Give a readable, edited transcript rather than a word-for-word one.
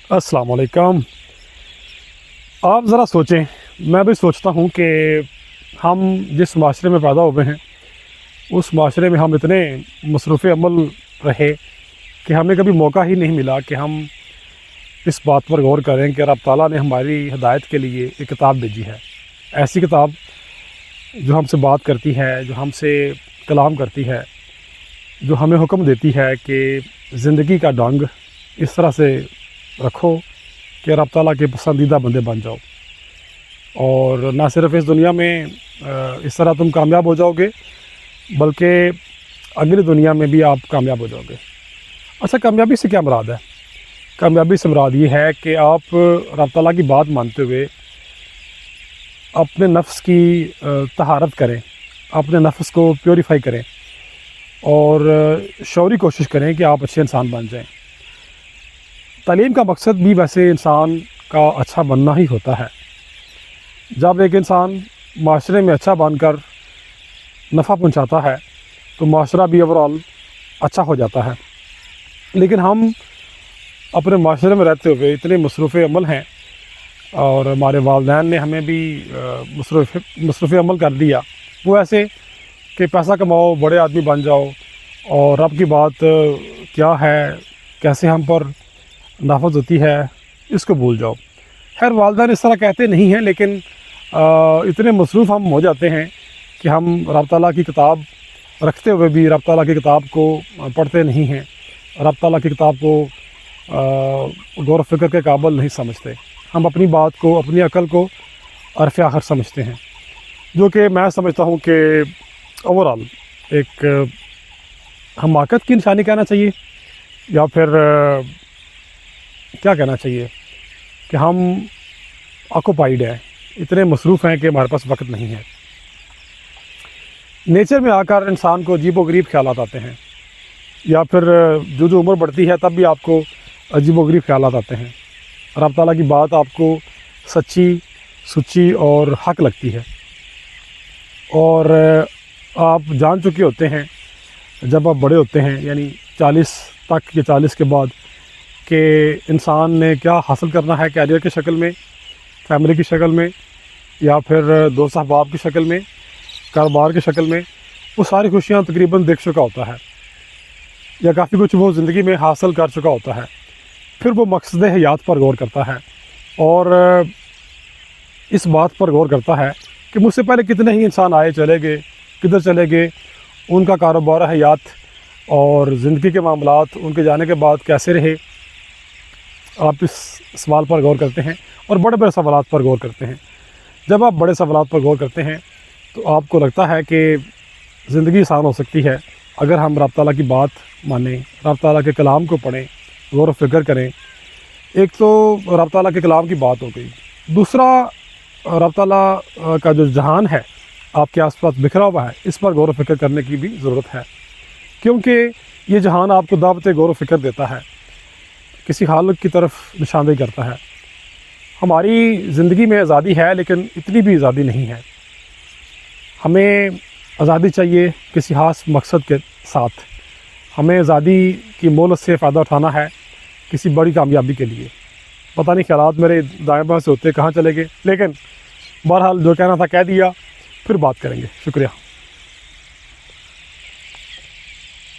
अस्सलाम वालेकुम। आप ज़रा सोचें, मैं भी सोचता हूँ कि हम जिस माशरे में पैदा हुए हैं उस माशरे में हम इतने मसरूफ़ अमल रहे कि हमें कभी मौका ही नहीं मिला कि हम इस बात पर गौर करें कि रब ताला ने हमारी हिदायत के लिए एक किताब भेजी है। ऐसी किताब जो हमसे बात करती है, जो हमसे कलाम करती है, जो हमें हुक्म देती है कि ज़िंदगी का ढंग इस तरह से रखो कि रब ताला के पसंदीदा बंदे बन जाओ, और ना सिर्फ इस दुनिया में इस तरह तुम कामयाब हो जाओगे बल्कि अगली दुनिया में भी आप कामयाब हो जाओगे। अच्छा, कामयाबी से क्या मुराद है? कामयाबी से मुराद ये है कि आप रब ताला की बात मानते हुए अपने नफ्स की तहारत करें, अपने नफ्स को प्योरीफाई करें और शौरी कोशिश करें कि आप अच्छे इंसान बन जाएं। तालीम का मकसद भी वैसे इंसान का अच्छा बनना ही होता है। जब एक इंसान माशरे में अच्छा बनकर नफ़ा पहुंचाता है तो माशरा भी ओवरऑल अच्छा हो जाता है। लेकिन हम अपने माशरे में रहते हुए इतने मसरूफ़ अमल हैं और हमारे वालिदैन ने हमें भी मसरूफ़ अमल कर दिया, वो ऐसे कि पैसा कमाओ, बड़े आदमी बन जाओ, और रब की बात क्या है, कैसे हम पर नाफज होती है, इसको भूल जाओ। खैर, वालिदैन इस तरह कहते नहीं हैं, लेकिन इतने मसरूफ़ हम हो जाते हैं कि हम रब ताला की किताब रखते हुए भी रब ताला की किताब को पढ़ते नहीं हैं, रब ताला की किताब को गौर व फिक्र के काबिल नहीं समझते। हम अपनी बात को, अपनी अकल को अर्फ़ आखिर समझते हैं, जो कि मैं समझता हूँ कि ओवरऑल एक हमाकत की निशानी कहना चाहिए, या फिर क्या कहना चाहिए कि हम ऑक्यूपाइड हैं, इतने मसरूफ़ हैं कि हमारे पास वक्त नहीं है। नेचर में आकर इंसान को अजीबोगरीब ख्यालात आते हैं, या फिर जो उम्र बढ़ती है तब भी आपको अजीबोगरीब ख्यालात आते हैं। रब ताला की बात आपको सच्ची, सुच्ची और हक लगती है, और आप जान चुके होते हैं जब आप बड़े होते हैं, यानी 40 तक या 40 के बाद, कि इंसान ने क्या हासिल करना है कैरियर की शक्ल में, फैमिली की शक्ल में, या फिर दोस्त अहबाब की शक्ल में, कारोबार की शक्ल में, वो सारी खुशियाँ तकरीबन देख चुका होता है, या काफ़ी कुछ वो ज़िंदगी में हासिल कर चुका होता है। फिर वो मकसद हयात पर गौर करता है और इस बात पर गौर करता है कि मुझसे पहले कितने ही इंसान आए चले गए, किधर चले गए, उनका कारोबार हयात और ज़िंदगी के मामलात उनके जाने के बाद कैसे रहे। आप इस सवाल पर गौर करते हैं और बड़े बड़े सवालात पर गौर करते हैं। जब आप बड़े सवालात पर गौर करते हैं तो आपको लगता है कि ज़िंदगी आसान हो सकती है अगर हम रब ताला की बात मानें, रब ताला के कलाम को पढ़ें, गौर व फिक्र करें। एक तो रब ताला के कलाम की बात हो गई, दूसरा रब ताला का जो जहान है आपके आसपास बिखरा हुआ है, इस पर गौर व फिक्र करने की भी ज़रूरत है, क्योंकि ये जहान आपको दावत गौर व फिक्र देता है, किसी हालत की तरफ निशानदेही करता है। हमारी ज़िंदगी में आज़ादी है, लेकिन इतनी भी आज़ादी नहीं है। हमें आज़ादी चाहिए किसी ख़ास मकसद के साथ। हमें आज़ादी की मोहलत से फ़ायदा उठाना है किसी बड़ी कामयाबी के लिए। पता नहीं ख्यालात मेरे दाएँ बाएँ से होते कहाँ चले गए, लेकिन बहरहाल जो कहना था कह दिया, फिर बात करेंगे। शुक्रिया।